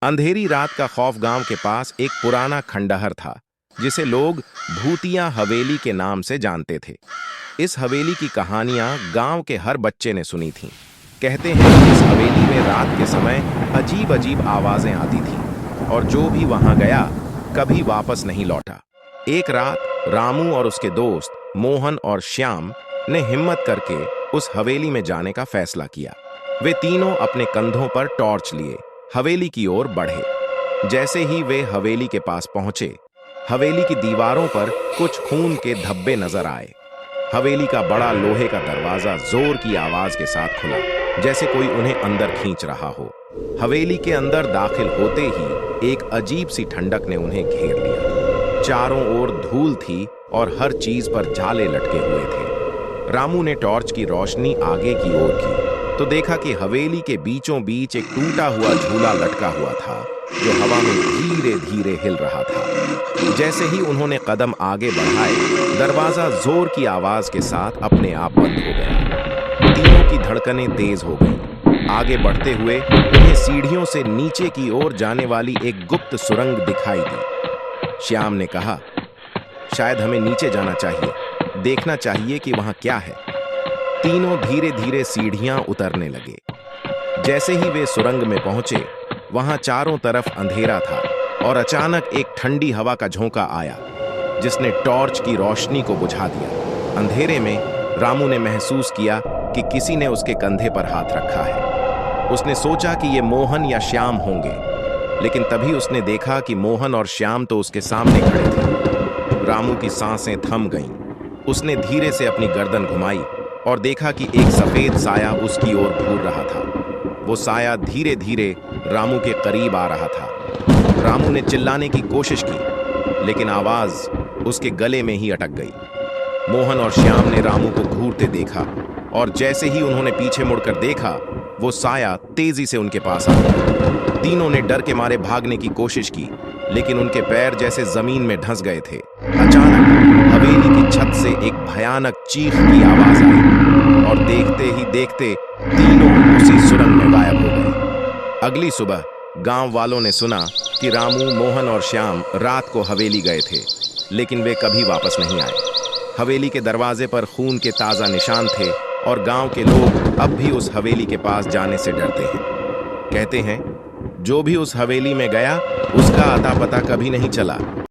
अंधेरी रात का खौफ गांव के पास एक पुराना खंडहर था जिसे लोग भूतिया हवेली के नाम से जानते थे। इस हवेली की कहानियां गांव के हर बच्चे ने सुनी थीं। कहते हैं कि इस हवेली में रात के समय अजीब अजीब आवाजें आती थीं और जो भी वहां गया कभी वापस नहीं लौटा। एक रात रामू और उसके दोस्त मोहन और श्याम ने हिम्मत करके उस हवेली में जाने का फैसला किया। वे तीनों अपने कंधों पर टॉर्च लिए हवेली की ओर बढ़े। जैसे ही वे हवेली के पास पहुंचे, हवेली की दीवारों पर कुछ खून के धब्बे नजर आए। हवेली का बड़ा लोहे का दरवाजा जोर की आवाज के साथ खुला, जैसे कोई उन्हें अंदर खींच रहा हो। हवेली के अंदर दाखिल होते ही एक अजीब सी ठंडक ने उन्हें घेर लिया। चारों ओर धूल थी और हर चीज पर जाले लटके हुए थे। रामू ने टॉर्च की रोशनी आगे की ओर की तो देखा कि हवेली के बीचों बीच एक टूटा हुआ झूला लटका हुआ था जो हवा में धीरे धीरे हिल रहा था। जैसे ही उन्होंने कदम आगे बढ़ाए, दरवाजा जोर की आवाज के साथ अपने आप बंद हो गया। तीनों की धड़कनें तेज हो गईं। आगे बढ़ते हुए उन्हें सीढ़ियों से नीचे की ओर जाने वाली एक गुप्त सुरंग दिखाई दी। श्याम ने कहा, शायद हमें नीचे जाना चाहिए, देखना चाहिए कि वहां क्या है। तीनों धीरे धीरे सीढ़ियां उतरने लगे। जैसे ही वे सुरंग में पहुंचे, वहां चारों तरफ अंधेरा था और अचानक एक ठंडी हवा का झोंका आया जिसने टॉर्च की रोशनी को बुझा दिया। अंधेरे में रामू ने महसूस किया कि किसी ने उसके कंधे पर हाथ रखा है। उसने सोचा कि ये मोहन या श्याम होंगे, लेकिन तभी उसने देखा कि मोहन और श्याम तो उसके सामने खड़े थे। रामू की सांसें थम गईं। उसने धीरे से अपनी गर्दन घुमाई और देखा कि एक सफेद साया उसकी ओर घूर रहा था। वो साया धीरे धीरे रामू के करीब आ रहा था। रामू ने चिल्लाने की कोशिश की, लेकिन आवाज उसके गले में ही अटक गई। मोहन और श्याम ने रामू को घूरते देखा और जैसे ही उन्होंने पीछे मुड़कर देखा, वो साया तेजी से उनके पास आ गया। तीनों ने डर के मारे भागने की कोशिश की, लेकिन उनके पैर जैसे जमीन में धंस गए थे। अचानक हवेली की छत से एक भयानक चीख की आवाज आई और देखते ही देखते तीनों उसी सुरंग में गायब हो गए। अगली सुबह गांव वालों ने सुना कि रामू, मोहन और श्याम रात को हवेली गए थे, लेकिन वे कभी वापस नहीं आए। हवेली के दरवाजे पर खून के ताजा निशान थे और गांव के लोग अब भी उस हवेली के पास जाने से डरते हैं। कहते हैं, जो भी उस हवेली में गया उसका अता पता कभी नहीं चला।